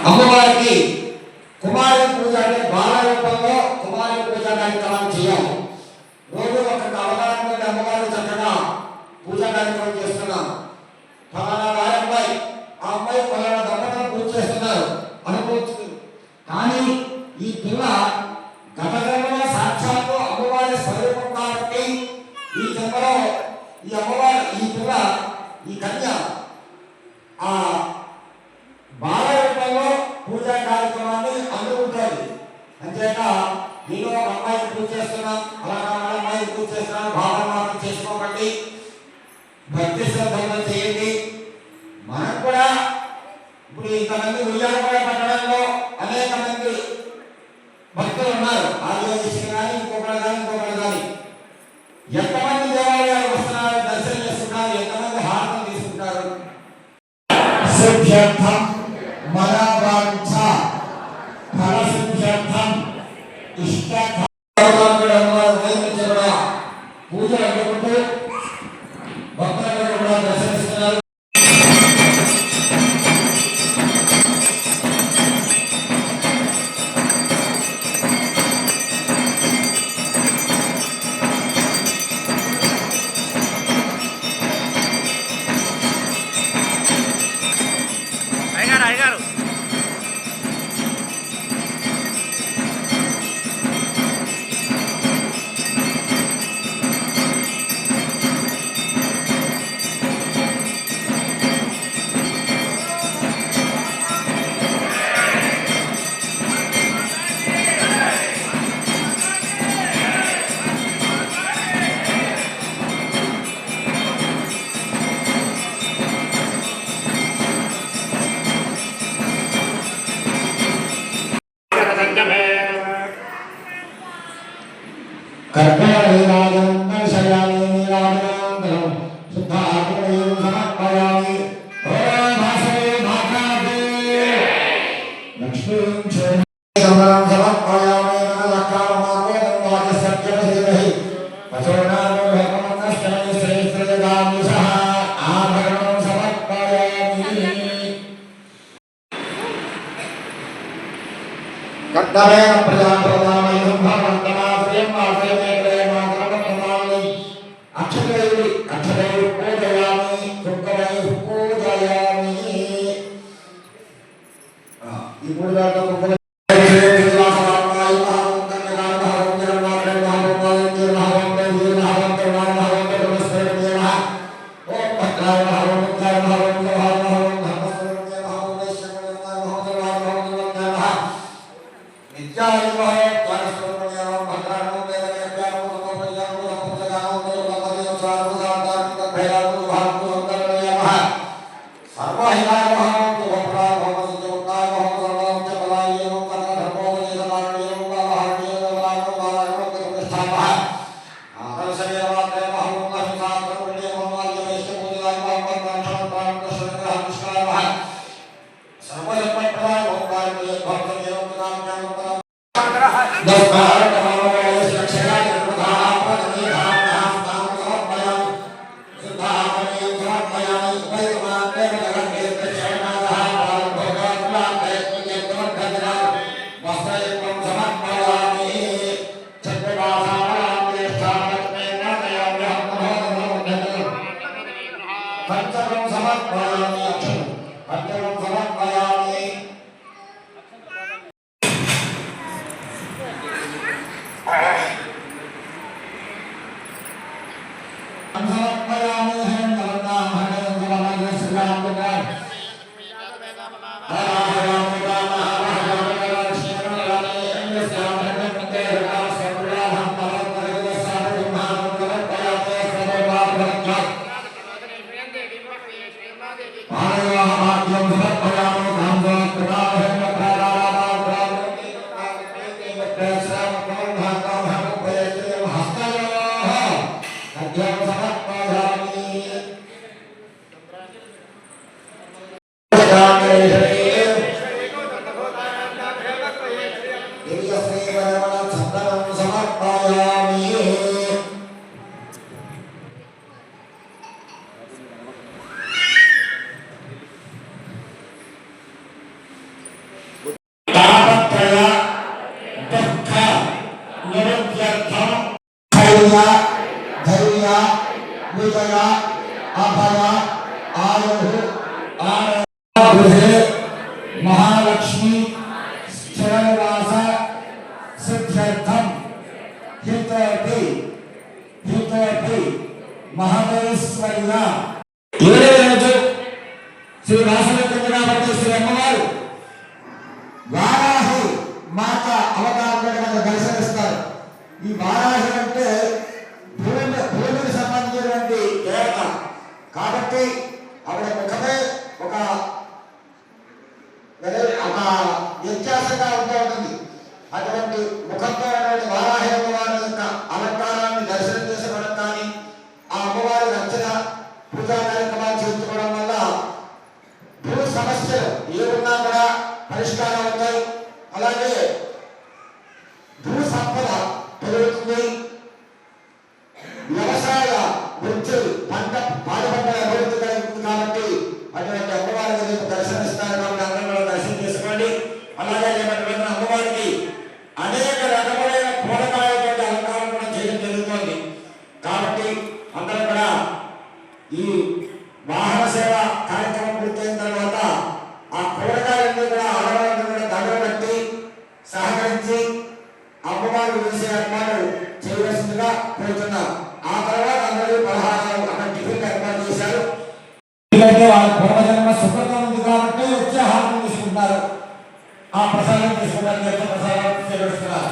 అమ్మవారికి కుమారి పూజ అంటే బాల రూపంలో కుమారి పూజ కార్యక్రమాన్ని చేయాలి. రోజు ఒక అవగాహన అమ్మవారు చక్కగా పూజా కార్యక్రమం చేస్తున్నాం. ఫలానా వారి అమ్మాయి ఆ అమ్మాయి ఫలానా దంపతులు పూజ చేస్తున్నారు అనుకోవచ్చు. కానీ ఈ పిల్ల గత జన్మలో సాక్షాత్తు అమ్మవారి స్వరూపం కాబట్టి ఈ జన్మలో ఈ అమ్మవారి ఈ పిల్ల ఈ కన్య ఆ బాల రూపంలో పూజా కార్యక్రమాన్ని అందుకుంటుంది. అంతేక నేను ఒక అమ్మాయికి పూజ చేస్తున్నాం, అలాగా అమ్మాయికి పూజ చేస్తున్నాను భావన చేసుకోకండి, భక్తి శ్రద్ధలు చేయండి. మనకు కూడా ఇప్పుడు ఇంతమంది ఉయ్యాలపడ పట్టణంలో అనేక మంది భక్తులు ఉన్నారు. ఆదివాసీలు కానీ ఇంకొకరు కానీ ఎంతమంది దేవాలయాలు వస్తున్నారు, దర్శనం చేస్తున్నారు, ఎంతమంది హారతం తీసుకుంటారు. సిద్ధ్యర్థం మనవాంఛ ఫలసిద్ధ్యర్థం ఇష్ట పూజలు అందుకుంటూ భక్తులందరూ కూడా దర్శనిస్తున్నారు. విజయ అభయ ఆయు ఆరోగ్య మహాలక్ష్మి స్థిరనివాస సిద్ధ్యర్థం హితోపి మహేశ్వర్య. ఏడవ రోజు శ్రీ వాసవి శ్రీ అమ్మవారు వారాహి మాత అవతారంగా మనకు దర్శనమిస్తారు. ఈ వారాహి అంటే భూమికి సంబంధించినటువంటి దేవత కాబట్టి ఆవిడ ముఖమే ఒక వ్యత్యాసంగా ఉంటుంది. అటువంటి ముఖంతో వారాహి అమ్మవారి యొక్క అలంకారాన్ని దర్శనం చేసుకోవడం కానీ ఆ అమ్మవారి రచన పూజా కార్యక్రమాలు చేసుకోవడం వల్ల భూ సమస్యలు ఏమున్నా కూడా పరిష్కారం అవుతాయి. అలాగే భూ సంపద పెరుగుతుంది. వ్యవసాయ వృత్తి పాడి పంటల అభివృద్ధి కలుగుతుంది. కాబట్టి అటువంటి అమ్మవారికి రేపు దర్శనమిస్తారు. కాబట్టి అందరూ దర్శనం చేసుకోండి. అలాగే రేపటి అమ్మవారికి అనేక రకములైన పూలకాయలతో అలంకారం కూడా చేయడం జరుగుతుంది. కాబట్టి అందరూ కూడా ఈ వాహన సేవ కార్యక్రమం పూర్తయిన తర్వాత ఆ కూరగాయలన్నీ కూడా ఆడవాళ్ళని కూడా దండలు కట్టి సహకరించి అమ్మవారు వేసే ఏర్పాటు చేయవలసిందిగా కోరుతున్నాం. ఆ తర్వాత అందరూ పలహారాలు అక్కడ టిఫిన్ ఏర్పాటు చేశారు. ఎందుకంటే వాళ్ళ పూర్వజన్మ సుఖంగా ఉంది కాబట్టి వచ్చే ఆహారం తీసుకుంటున్నారు. ఆ ప్రసాదం తీసుకున్నారు. ప్రసాదం చేస్తున్నారు.